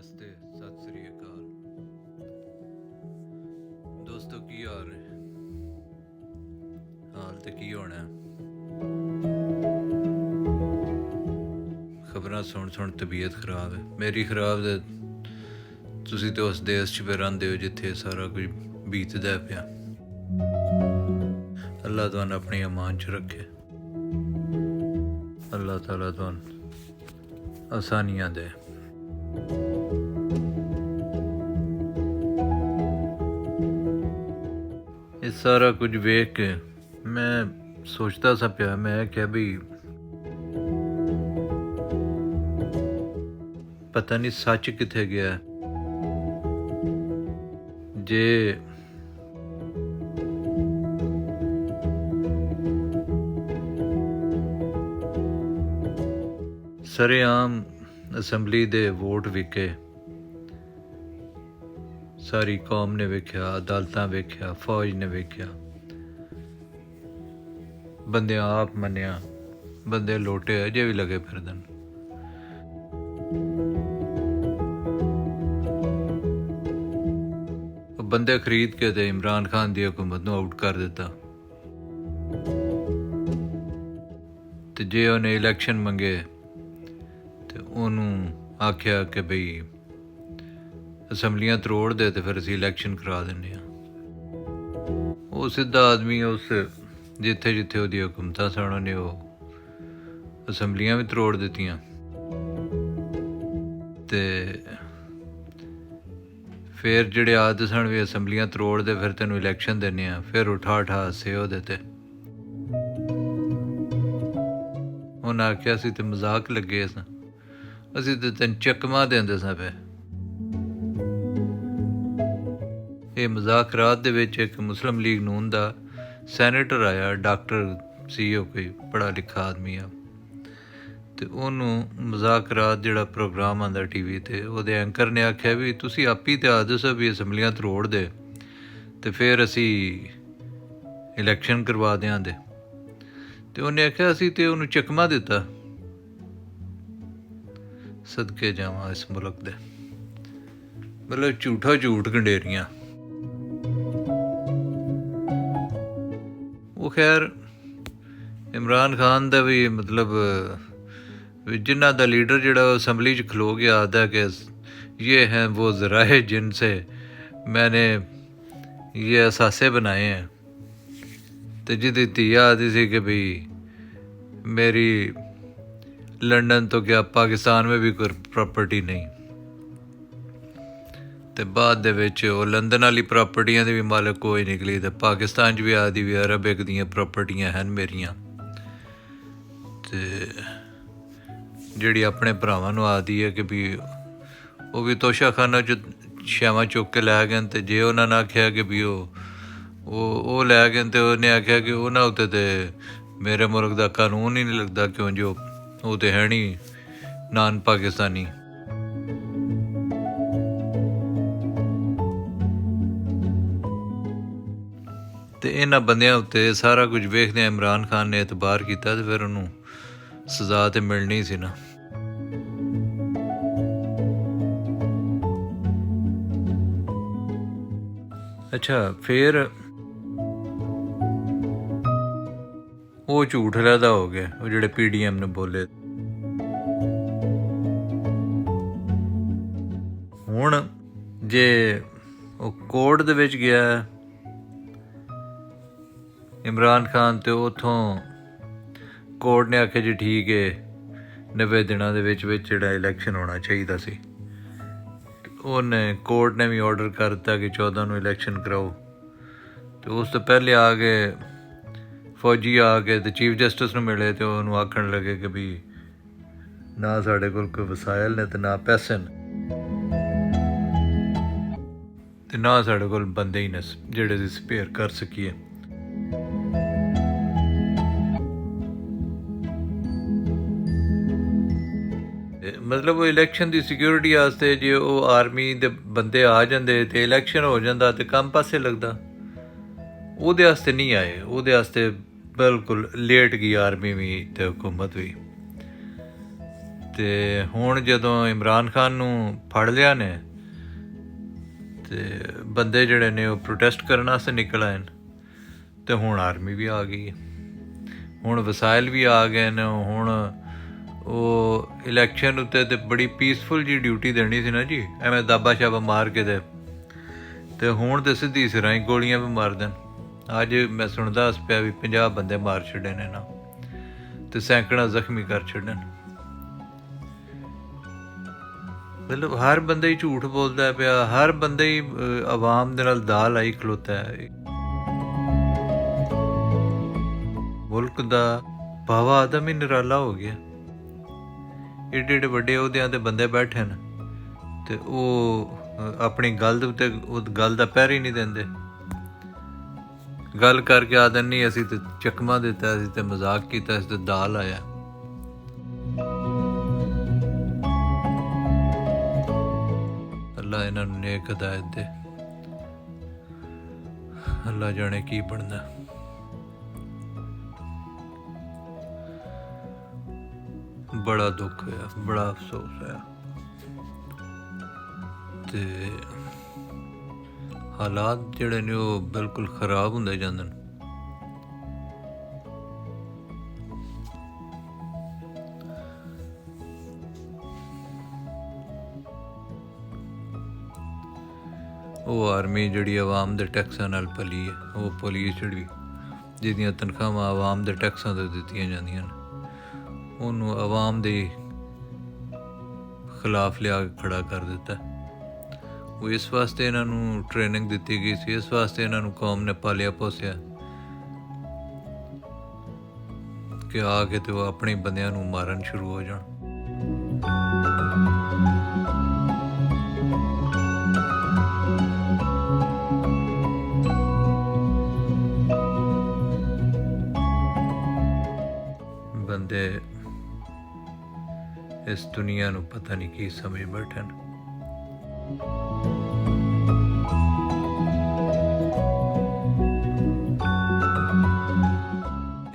ਨਮਸਤੇ, ਸਤਿ ਸ੍ਰੀ ਅਕਾਲ ਦੋਸਤੋ, ਕੀ ਹਾਲ ਹੈ? ਹਾਲ ਤੇ ਕੀ ਹੋਣਾ, ਖਬਰਾਂ ਸੁਣ ਤਬੀਅਤ ਖਰਾਬ ਹੈ। ਮੇਰੀ ਖਰਾਬ ਤੇ ਤੁਸੀਂ ਤੇ ਉਸ ਦੇਸ਼ 'ਚ ਰਹਿੰਦੇ ਹੋ ਜਿੱਥੇ ਸਾਰਾ ਕੁਝ ਬੀਤਦਾ ਪਿਆ। ਅੱਲਾਹ ਤੁਹਾਨੂੰ ਆਪਣੀ ਅਮਾਨ 'ਚ ਰੱਖੇ, ਅੱਲਾਹ ਤਾਲਾ ਤੁਹਾਨੂੰ ਆਸਾਨੀਆਂ ਦੇ। ਇਹ ਸਾਰਾ ਕੁਝ ਵੇਖ ਕੇ ਮੈਂ ਸੋਚਦਾ ਸਾ ਪਿਆ, ਮੈਂ ਕਿਹਾ ਵੀ ਪਤਾ ਨਹੀਂ ਸੱਚ ਕਿੱਥੇ ਗਿਆ। ਜੇ ਸਰੇਆਮ ਅਸੈਂਬਲੀ ਦੇ ਵੋਟ ਵਿਕੇ, ਸਾਰੀ ਕੌਮ ਨੇ ਵੇਖਿਆ, ਅਦਾਲਤਾਂ ਵੇਖਿਆ, ਫੌਜ ਨੇ ਵੇਖਿਆ, ਬੰਦੇ ਆਪ ਮੰਨਿਆ, ਬੰਦੇ ਲੋਟੇ ਅਜੇ ਵੀ ਲੱਗੇ ਫਿਰਦਨ। ਬੰਦੇ ਖਰੀਦ ਕੇ ਤੇ ਇਮਰਾਨ ਖਾਨ ਦੀ ਹਕੂਮਤ ਨੂੰ ਆਊਟ ਕਰ ਦਿੱਤਾ। ਤੇ ਜੇ ਉਹਨੇ ਇਲੈਕਸ਼ਨ ਮੰਗੇ ਤੇ ਉਹਨੂੰ ਆਖਿਆ ਕਿ ਬਈ ਅਸੈਂਬਲੀਆਂ ਤਰੋੜ ਦੇ ਤੇ ਫਿਰ ਅਸੀਂ ਇਲੈਕਸ਼ਨ ਕਰਾ ਦਿੰਦੇ ਹਾਂ। ਉਹ ਸਿੱਧਾ ਆਦਮੀ ਉਸ ਜਿੱਥੇ ਜਿੱਥੇ ਉਹਦੀ ਹਕੂਮਤਾਂ ਸਨ ਉਹਨੇ ਉਹ ਅਸੈਂਬਲੀਆਂ ਵੀ ਤਰੋੜ ਦਿੱਤੀਆਂ। ਤੇ ਫਿਰ ਜਿਹੜੇ ਆਦਿ ਸਨ ਵੀ ਅਸੈਂਬਲੀਆਂ ਤਰੋੜ ਦੇ, ਫਿਰ ਤੈਨੂੰ ਇਲੈਕਸ਼ਨ ਦਿੰਦੇ ਹਾਂ, ਫਿਰ ਉਠਾ ਹੱਸੇ ਉਹਦੇ ਤੇ। ਉਹਨੇ ਆਖਿਆ ਅਸੀਂ ਤੇ ਮਜ਼ਾਕ ਲੱਗੇ ਸਾਂ, ਅਸੀਂ ਤੇ ਤੈਨੂੰ ਚੱਕਮਾ ਦਿੰਦੇ ਸਾਂ ਪਏ। ਇਹ ਮਜ਼ਾਕ ਰਾਤ ਦੇ ਵਿੱਚ ਇੱਕ ਮੁਸਲਿਮ ਲੀਗ ਨੂਨ ਦਾ ਸੈਨੇਟਰ ਆਇਆ, ਡਾਕਟਰ ਸੀ ਉਹ, ਕੋਈ ਪੜ੍ਹਾ ਲਿਖਾ ਆਦਮੀ ਆ। ਅਤੇ ਉਹਨੂੰ ਮਜ਼ਾਕ ਰਾਤ ਜਿਹੜਾ ਪ੍ਰੋਗਰਾਮ ਆਉਂਦਾ TV 'ਤੇ, ਉਹਦੇ ਐਂਕਰ ਨੇ ਆਖਿਆ ਵੀ ਤੁਸੀਂ ਆਪ ਹੀ ਤਾਂ ਆਖਦੇ ਸੋ ਵੀ ਅਸੈਂਬਲੀਆਂ ਤਰੋੜ ਦੇ ਅਤੇ ਫਿਰ ਅਸੀਂ ਇਲੈਕਸ਼ਨ ਕਰਵਾ ਦਿਆਂਗੇ। ਅਤੇ ਉਹਨੇ ਆਖਿਆ ਅਸੀਂ ਤਾਂ ਉਹਨੂੰ ਚਕਮਾ ਦਿੱਤਾ। ਸਦਕੇ ਜਾਵਾਂ ਇਸ ਮੁਲਕ ਦੇ, ਮਤਲਬ ਝੂਠਾ ਝੂਠ ਗੰਡੇਰੀਆਂ। ਉਹ ਖੈਰ ਇਮਰਾਨ ਖਾਨ ਦਾ ਵੀ ਮਤਲਬ ਜਿਨ੍ਹਾਂ ਦਾ ਲੀਡਰ ਜਿਹੜਾ ਉਹ ਅਸੈਂਬਲੀ 'ਚ ਖਲੋ ਕੇ ਆਖਦਾ ਕਿ ਇਹ ਹੈ ਉਹ ਜ਼ਰਾਏ ਜਿਨਸੇ ਮੈਨੇ ਇਹ ਅਸਾਸੇ ਬਣਾਏ ਹੈ। ਅਤੇ ਜਿਹਦੀ ਧੀ ਆਖਦੀ ਸੀ ਕਿ ਬਈ ਮੇਰੀ ਲੰਡਨ ਤੋਂ ਕਿਆ ਪਾਕਿਸਤਾਨ ਵਿੱਚ ਵੀ ਕੋਈ ਪ੍ਰਾਪਰਟੀ ਨਹੀਂ। ਅਤੇ ਬਾਅਦ ਦੇ ਵਿੱਚ ਉਹ ਲੰਡਨ ਵਾਲੀ ਪ੍ਰਾਪਰਟੀਆਂ ਦੀ ਵੀ ਮਾਲਕ ਕੋਈ ਨਿਕਲੀ, ਅਤੇ ਪਾਕਿਸਤਾਨ 'ਚ ਵੀ ਆਖਦੀ ਵੀ ਅਰਬਿਕ ਦੀਆਂ ਪ੍ਰਾਪਰਟੀਆਂ ਹਨ ਮੇਰੀਆਂ। ਅਤੇ ਜਿਹੜੀ ਆਪਣੇ ਭਰਾਵਾਂ ਨੂੰ ਆਖਦੀ ਹੈ ਕਿ ਵੀ ਉਹ ਵੀ ਤੋਸ਼ਾਖਾਨਾ 'ਚ ਛਾਵਾਂ ਚੁੱਕ ਕੇ ਲੈ ਗਏ। ਅਤੇ ਜੇ ਉਹਨਾਂ ਨੇ ਆਖਿਆ ਕਿ ਵੀ ਉਹ ਲੈ ਗਏ, ਅਤੇ ਉਹਨੇ ਆਖਿਆ ਕਿ ਉਹਨਾਂ ਉੱਤੇ ਤਾਂ ਮੇਰੇ ਮੁਲਕ ਦਾ ਕਾਨੂੰਨ ਹੀ ਨਹੀਂ ਲੱਗਦਾ, ਕਿਉਂ ਜੋ ਉਹ ਤਾਂ ਹੈ ਨਹੀਂ ਨਾਨ ਪਾਕਿਸਤਾਨੀ। ਅਤੇ ਇਹਨਾਂ ਬੰਦਿਆਂ ਉੱਤੇ ਸਾਰਾ ਕੁਝ ਵੇਖਦਿਆਂ ਇਮਰਾਨ ਖਾਨ ਨੇ ਇਤਬਾਰ ਕੀਤਾ, ਅਤੇ ਫਿਰ ਉਹਨੂੰ ਸਜ਼ਾ ਤਾਂ ਮਿਲਣੀ ਸੀ ਨਾ। ਅੱਛਾ, ਫਿਰ ਉਹ ਝੂਠ ਲੈਦਾ ਹੋ ਗਿਆ, ਉਹ ਜਿਹੜੇ PDM ਨੇ ਬੋਲੇ। ਹੁਣ ਜੇ ਉਹ ਕੋਰਟ ਦੇ ਵਿੱਚ ਗਿਆ ਇਮਰਾਨ ਖਾਨ, ਅਤੇ ਉੱਥੋਂ ਕੋਰਟ ਨੇ ਆਖਿਆ ਜੀ ਠੀਕ ਹੈ 90 ਦਿਨਾਂ ਦੇ ਵਿੱਚ ਜਿਹੜਾ ਇਲੈਕਸ਼ਨ ਹੋਣਾ ਚਾਹੀਦਾ ਸੀ। ਉਹਨੇ ਕੋਰਟ ਨੇ ਵੀ ਆਰਡਰ ਕਰ ਦਿੱਤਾ ਕਿ 14 ਨੂੰ ਇਲੈਕਸ਼ਨ ਕਰਾਓ। ਅਤੇ ਉਸ ਤੋਂ ਪਹਿਲੇ ਆ ਕੇ ਫੌਜੀ ਆ ਕੇ ਅਤੇ ਚੀਫ ਜਸਟਿਸ ਨੂੰ ਮਿਲੇ, ਅਤੇ ਉਹਨੂੰ ਆਖਣ ਲੱਗੇ ਕਿ ਵੀ ਨਾ ਸਾਡੇ ਕੋਲ ਕੋਈ ਵਸਾਇਲ ਨੇ ਅਤੇ ਨਾ ਪੈਸੇ ਨੇ, ਅਤੇ ਨਾ ਸਾਡੇ ਕੋਲ ਬੰਦੇ ਹੀ ਨੇ ਜਿਹੜੇ ਅਸੀਂ ਸਪੇਅਰ ਕਰ ਸਕੀਏ। ਮਤਲਬ ਉਹ ਇਲੈਕਸ਼ਨ ਦੀ ਸਿਕਿਉਰਿਟੀ ਵਾਸਤੇ ਜੇ ਉਹ ਆਰਮੀ ਦੇ ਬੰਦੇ ਆ ਜਾਂਦੇ ਅਤੇ ਇਲੈਕਸ਼ਨ ਹੋ ਜਾਂਦਾ ਅਤੇ ਕੰਮ ਪਾਸੇ ਲੱਗਦਾ। ਉਹਦੇ ਵਾਸਤੇ ਨਹੀਂ ਆਏ, ਉਹਦੇ ਵਾਸਤੇ ਬਿਲਕੁਲ ਲੇਟ ਗਈ ਆਰਮੀ ਵੀ ਅਤੇ ਹਕੂਮਤ ਵੀ। ਤੇ ਹੁਣ ਜਦੋਂ ਇਮਰਾਨ ਖਾਨ ਨੂੰ ਫੜ ਲਿਆ ਨੇ ਤੇ ਬੰਦੇ ਜਿਹੜੇ ਨੇ ਉਹ ਪ੍ਰੋਟੈਸਟ ਕਰਨ ਵਾਸਤੇ ਨਿਕਲ ਆਏ ਨੇ ਤੇ ਹੁਣ ਆਰਮੀ ਵੀ ਆ ਗਈ ਹੈ, ਹੁਣ ਵਸਾਇਲ ਵੀ ਆ ਗਏ ਨੇ। ਹੁਣ ਉਹ ਇਲੈਕਸ਼ਨ ਉੱਤੇ ਤੇ ਬੜੀ ਪੀਸਫੁਲ ਜੀ ਡਿਊਟੀ ਦੇਣੀ ਸੀ ਨਾ ਜੀ, ਐਵੇਂ ਦਾਬਾ ਸ਼ਾਬਾ ਮਾਰ ਕੇ ਤੇ ਹੁਣ ਤੇ ਸਿੱਧੀ ਸਿਰਾਂ ਹੀ ਗੋਲੀਆਂ ਵੀ ਮਾਰ ਦੇਣ। ਅੱਜ ਮੈਂ ਸੁਣਦਾ ਪਿਆ ਵੀ 50 ਬੰਦੇ ਮਾਰ ਛੱਡੇ ਨੇ ਨਾ ਤੇ ਸੈਂਕੜਾ ਜ਼ਖਮੀ ਕਰ ਛੱਡਣ। ਮਤਲਬ ਹਰ ਬੰਦਾ ਹੀ ਝੂਠ ਬੋਲਦਾ ਪਿਆ, ਹਰ ਬੰਦਾ ਹੀ ਆਵਾਮ ਦੇ ਨਾਲ ਦਾਅ ਲਾਈ ਖਲੋਤਾ ਹੈ। ਮੁਲਕ ਦਾ ਭਾਵਾ ਆਦਮ ਹੀ ਨਿਰਾਲਾ ਹੋ ਗਿਆ। ਏਡੇ ਏਡੇ ਵੱਡੇ ਅਹੁਦਿਆਂ 'ਤੇ ਬੰਦੇ ਬੈਠੇ ਨੇ ਤੇ ਉਹ ਆਪਣੀ ਗੱਲ ਦੇ ਉੱਤੇ ਉਹ ਗੱਲ ਦਾ ਪਹਿਰ ਹੀ ਨਹੀਂ ਦਿੰਦੇ। ਗੱਲ ਕਰਕੇ ਆਦਨ ਨਹੀਂ, ਅਸੀਂ ਤੇ ਚਕਮਾ ਦਿੱਤਾ, ਅਸੀਂ ਤੇ ਮਜ਼ਾਕ ਕੀਤਾ, ਅਸੀਂ ਤੇ ਦਾਅ ਲਾਇਆ। ਅੱਲਾ ਇਹਨਾਂ ਨੂੰ ਨੇਕ ਹਦਾਇਤ ਦੇ। ਅੱਲਾ ਜਾਣੇ ਕੀ ਬਣਦਾ। ਬੜਾ ਦੁੱਖ ਹੋਇਆ, ਬੜਾ ਅਫਸੋਸ ਹੋਇਆ ਤੇ ਹਾਲਾਤ ਜਿਹੜੇ ਨੇ ਉਹ ਬਿਲਕੁਲ ਖਰਾਬ ਹੁੰਦੇ ਜਾਂਦੇ ਨੇ। ਉਹ ਆਰਮੀ ਜਿਹੜੀ ਆਵਾਮ ਦੇ ਟੈਕਸਾਂ ਨਾਲ ਪਲੀ ਹੈ, ਉਹ ਪੁਲਿਸ ਜਿਹੜੀ ਜਿਹਦੀਆਂ ਤਨਖਾਹਾਂ ਆਵਾਮ ਦੇ ਟੈਕਸਾਂ ਤੋਂ ਦਿੱਤੀਆਂ ਜਾਂਦੀਆਂ ਨੇ, ਉਹਨੂੰ ਆਵਾਮ ਦੇ ਖਿਲਾਫ ਲਿਆ ਕੇ ਖੜਾ ਕਰ ਦਿੱਤਾ। ਉਹ ਇਸ ਵਾਸਤੇ ਇਹਨਾਂ ਨੂੰ ਟ੍ਰੇਨਿੰਗ ਦਿੱਤੀ ਗਈ ਸੀ, ਇਸ ਵਾਸਤੇ ਇਹਨਾਂ ਨੂੰ ਕੌਮ ਨੇ ਪਾਲਿਆ ਪੋਸਿਆ ਕਿ ਆ ਕੇ ਤੇ ਉਹ ਆਪਣੇ ਬੰਦਿਆਂ ਨੂੰ ਮਾਰਨ ਸ਼ੁਰੂ ਹੋ ਜਾਣ। ਬੰਦੇ ਇਸ ਦੁਨੀਆ ਨੂੰ ਪਤਾ ਨਹੀਂ ਕੀ ਸਮਝ ਬੈਠੇ ਨੇ।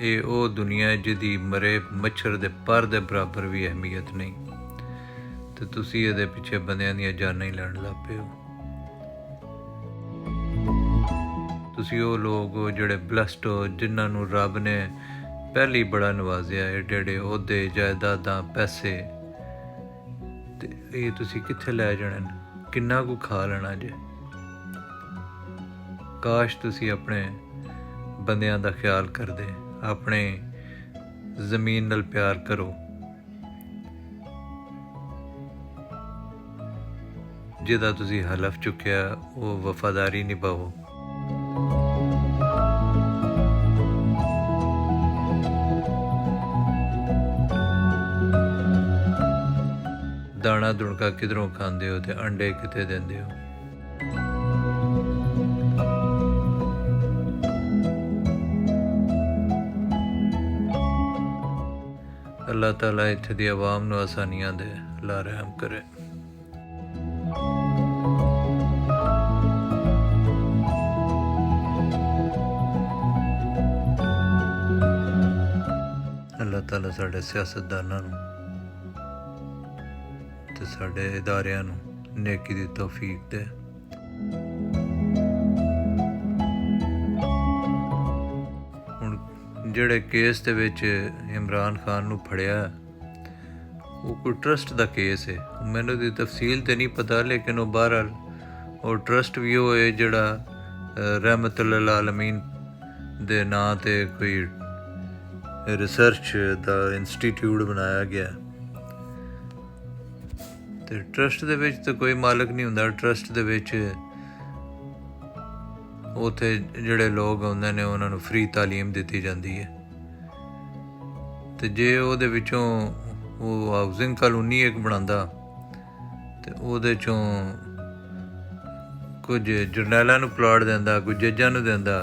ਇਹ ਉਹ ਦੁਨੀਆ ਜਿਹਦੀ ਮਰੇ ਮੱਛਰ ਦੇ ਪਰ ਦੇ ਬਰਾਬਰ ਵੀ ਅਹਿਮੀਅਤ ਨਹੀਂ ਤੇ ਤੁਸੀਂ ਇਹਦੇ ਪਿੱਛੇ ਬੰਦਿਆਂ ਦੀਆਂ ਜਾਨਾਂ ਹੀ ਲੈਣ ਲੱਗ ਪਏ ਹੋ। ਤੁਸੀਂ ਉਹ ਲੋਕ ਹੋ ਜਿਹੜੇ ਬਲੈਸਡ ਹੋ, ਜਿਨ੍ਹਾਂ ਨੂੰ ਰੱਬ ਨੇ ਪਹਿਲੀ ਬੜਾ ਨਵਾਜ਼ਿਆ, ਏਡੇ ਏਡੇ ਅਹੁਦੇ, ਜਾਇਦਾਦਾਂ, ਪੈਸੇ, ਤੇ ਇਹ ਤੁਸੀਂ ਕਿੱਥੇ ਲੈ ਜਾਣੇ ਨੇ? ਕਿੰਨਾ ਕੁ ਖਾ ਲੈਣਾ ਜੇ? ਕਾਸ਼ ਤੁਸੀਂ ਆਪਣੇ ਬੰਦਿਆਂ ਦਾ ਖਿਆਲ ਕਰਦੇ, ਆਪਣੇ ਜ਼ਮੀਨ ਨਾਲ ਪਿਆਰ ਕਰੋ। ਜਿਹਦਾ ਤੁਸੀਂ ਹਲਫ ਚੁੱਕਿਆ ਉਹ ਵਫਾਦਾਰੀ ਨਿਭਾਓ। ਦਾਣਾ ਦੁਣਕਾ ਕਿਧਰੋਂ ਖਾਂਦੇ ਹੋ ਤੇ ਅੰਡੇ ਕਿਤੇ ਦਿੰਦੇ ਹੋ। ਅੱਲਾਹ ਤਾਲਾ ਇੱਥੇ ਦੀ ਆਵਾਮ ਨੂੰ ਆਸਾਨੀਆਂ ਦੇ, ਅੱਲਾਹ ਰਹਿਮ ਕਰੇ। ਅੱਲਾਹ ਤਾਲਾ ਸਾਡੇ ਸਿਆਸਤਦਾਨਾਂ ਨੂੰ ਤੇ ਸਾਡੇ ਇਦਾਰਿਆਂ ਨੂੰ ਨੇਕੀ ਦੀ ਤੌਫੀਕ ਦੇ। ਹੁਣ ਜਿਹੜੇ ਕੇਸ ਦੇ ਵਿੱਚ ਇਮਰਾਨ ਖਾਨ ਨੂੰ ਫੜਿਆ, ਉਹ ਕੋਈ ਟਰਸਟ ਦਾ ਕੇਸ ਹੈ। ਮੈਨੂੰ ਦੀ ਤਫਸੀਲ ਤੇ ਨਹੀਂ ਪਤਾ, ਲੇਕਿਨ ਉਹ ਬਹਰਹਾਲ ਉਹ ਟਰਸਟ ਵੀ ਉਹ ਹੈ ਜਿਹੜਾ ਰਹਿਮਤੁਲ ਲਿਲ ਆਲਮੀਨ ਦੇ ਨਾਂ 'ਤੇ ਕੋਈ ਰਿਸਰਚ ਦਾ ਇੰਸਟੀਟਿਊਟ ਬਣਾਇਆ ਗਿਆ। ਤੇ ਟਰਸਟ ਦੇ ਵਿੱਚ ਤਾਂ ਕੋਈ ਮਾਲਕ ਨਹੀਂ ਹੁੰਦਾ। ਟਰਸਟ ਦੇ ਵਿੱਚ ਉੱਥੇ ਜਿਹੜੇ ਲੋਕ ਆਉਂਦੇ ਨੇ ਉਹਨਾਂ ਨੂੰ ਫ੍ਰੀ ਤਾਲੀਮ ਦਿੱਤੀ ਜਾਂਦੀ ਹੈ। ਤੇ ਜੇ ਉਹਦੇ ਵਿੱਚੋਂ ਉਹ ਹਾਊਸਿੰਗ ਕਾਲੋਨੀ ਇੱਕ ਬਣਾਉਂਦਾ ਤੇ ਉਹਦੇ 'ਚੋਂ ਕੁਝ ਜਰਨੈਲਾਂ ਨੂੰ ਪਲਾਟ ਦਿੰਦਾ, ਕੋਈ ਜੱਜਾਂ ਨੂੰ ਦਿੰਦਾ,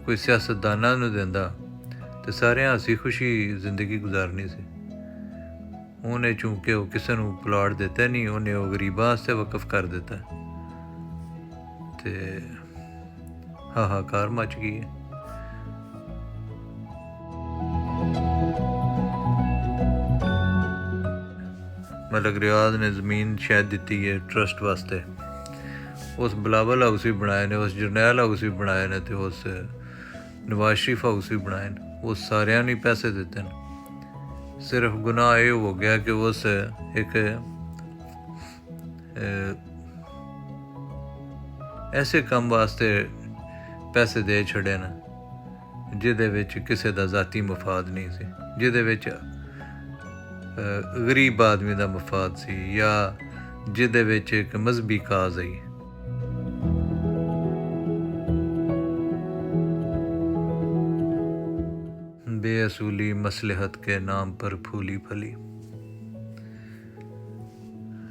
ਕੋਈ ਸਿਆਸਤਦਾਨਾਂ ਨੂੰ ਦਿੰਦਾ, ਤੇ ਸਾਰਿਆਂ ਹੱਸੀ ਖੁਸ਼ੀ ਜ਼ਿੰਦਗੀ ਗੁਜ਼ਾਰਨੀ ਸੀ। ਉਹਨੇ ਚੂੰਕਿ ਉਹ ਕਿਸੇ ਨੂੰ ਪਲਾਟ ਦਿੱਤਾ ਨਹੀਂ, ਉਹਨੇ ਉਹ ਗਰੀਬਾਂ ਵਾਸਤੇ ਵਕਫ ਕਰ ਦਿੱਤਾ ਤੇ ਹਾਹਾਕਾਰ ਮਚ ਗਈ ਹੈ। ਮਤਲਬ ਰਿਆਜ਼ ਨੇ ਜ਼ਮੀਨ ਸ਼ਾਇਦ ਦਿੱਤੀ ਹੈ ਟਰਸਟ ਵਾਸਤੇ। ਉਸ ਬਿਲਾਵਲ ਹਾਊਸ ਵੀ ਬਣਾਏ ਨੇ, ਉਸ ਜਰਨੈਲ ਹਾਊਸ ਵੀ ਬਣਾਏ ਨੇ, ਅਤੇ ਉਸ ਨਵਾਜ਼ ਸ਼ਰੀਫ ਹਾਊਸ ਵੀ ਬਣਾਏ ਨੇ। ਉਹ ਸਾਰਿਆਂ ਨੂੰ ਪੈਸੇ ਦਿੱਤੇ ਨੇ। ਸਿਰਫ ਗੁਨਾਹ ਇਹ ਹੋ ਗਿਆ ਕਿ ਉਸ ਇੱਕ ਐਸੇ ਕੰਮ ਵਾਸਤੇ ਪੈਸੇ ਦੇ ਛੱਡੇ ਨੇ ਜਿਹਦੇ ਵਿੱਚ ਕਿਸੇ ਦਾ ਜ਼ਾਤੀ ਮਫਾਦ ਨਹੀਂ ਸੀ, ਜਿਹਦੇ ਵਿੱਚ ਗਰੀਬ ਆਦਮੀ ਦਾ ਮਫਾਦ ਸੀ, ਜਾਂ ਜਿਹਦੇ ਵਿੱਚ ਇੱਕ ਮਜ਼ਹਬੀ ਕਾਜ਼ ਆਈ। बेअसूली मसलहत के नाम पर फूली फली।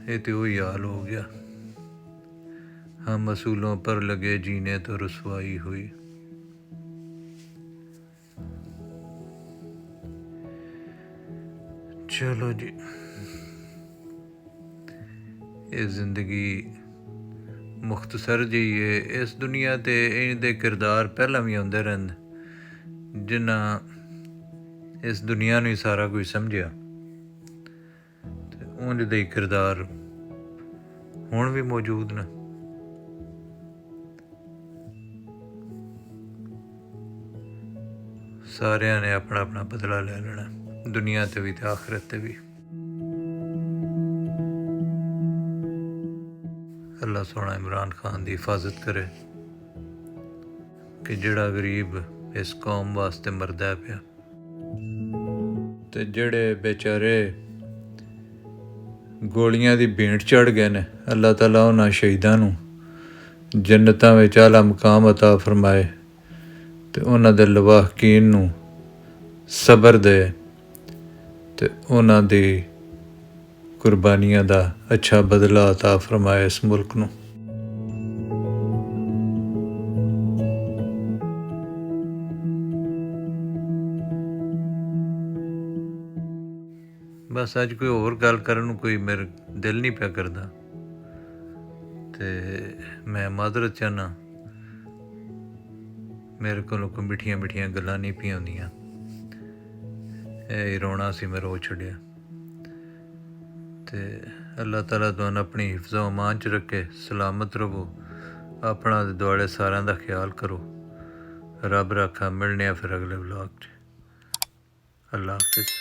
ये तो वही हाल हो गया। हम असूलों पर लगे जीने तो रुसवाई हुई। चलो जी, ये जिंदगी मुख्तसर जी है। इस दुनिया ते इनके किरदार पहला भी आते रहते जिन्हें इस दुनिया ਨੂੰ ਹੀ ਸਾਰਾ ਕੁਝ ਸਮਝਿਆ, ਅਤੇ ਉਹਨਾਂ ਦੇ ਕਿਰਦਾਰ ਹੁਣ ਵੀ ਮੌਜੂਦ ਨੇ। ਸਾਰਿਆਂ ਨੇ ਆਪਣਾ ਆਪਣਾ ਬਦਲਾ ਲੈ ਲੈਣਾ, ਦੁਨੀਆ 'ਤੇ ਵੀ ਅਤੇ ਆਖਰਤ 'ਤੇ ਵੀ। ਅੱਲਾ ਸੋਹਣਾ ਇਮਰਾਨ ਖਾਨ ਦੀ ਹਿਫਾਜ਼ਤ ਕਰੇ ਕਿ ਜਿਹੜਾ ਗਰੀਬ ਇਸ ਕੌਮ ਵਾਸਤੇ ਮਰਦਾ ਪਿਆ, ਅਤੇ ਜਿਹੜੇ ਬੇਚਾਰੇ ਗੋਲੀਆਂ ਦੀ ਭੇਂਟ ਚੜ੍ਹ ਗਏ ਨੇ, ਅੱਲਾਹ ਤਾਲਾ ਉਹਨਾਂ ਸ਼ਹੀਦਾਂ ਨੂੰ ਜੰਨਤਾਂ ਵਿੱਚ ਆਲਾ ਮਕਾਮ ਅਤਾ ਫਰਮਾਏ, ਅਤੇ ਉਹਨਾਂ ਦੇ ਲਵਾਹਕੀਨ ਨੂੰ ਸਬਰ ਦੇ, ਅਤੇ ਉਹਨਾਂ ਦੀ ਕੁਰਬਾਨੀਆਂ ਦਾ ਅੱਛਾ ਬਦਲਾ ਅਤਾ ਫਰਮਾਏ ਇਸ ਮੁਲਕ ਨੂੰ। ਬਸ ਅੱਜ ਕੋਈ ਹੋਰ ਗੱਲ ਕਰਨ ਨੂੰ ਕੋਈ ਮੇਰਾ ਦਿਲ ਨਹੀਂ ਪਿਆ ਕਰਦਾ, ਅਤੇ ਮੈਂ ਮਾਜ਼ਰਤ ਚਾਹੁੰਦਾ। ਮੇਰੇ ਕੋਲੋਂ ਕੋਈ ਮਿੱਠੀਆਂ ਮਿੱਠੀਆਂ ਗੱਲਾਂ ਨਹੀਂ ਪਈਆਂ ਹੁੰਦੀਆਂ। ਇਹ ਰੋਣਾ ਸੀ ਮੈਂ ਰੋ ਛੱਡਿਆ। ਅਤੇ ਅੱਲਾਹ ਤਾਲਾ ਤੁਹਾਨੂੰ ਆਪਣੀ ਹਿਫਜ਼ੋ ਅਮਾਨ 'ਚ ਰੱਖੇ, ਸਲਾਮਤ ਰਹੋ, ਆਪਣਾ ਦੇ ਦੁਆਲੇ ਸਾਰਿਆਂ ਦਾ ਖਿਆਲ ਕਰੋ। ਰੱਬ ਰੱਖਾ। ਮਿਲਣੇ ਆ ਫਿਰ ਅਗਲੇ ਵਲੋਗ 'ਚ। ਅੱਲਾ ਹਾਫਿਜ਼।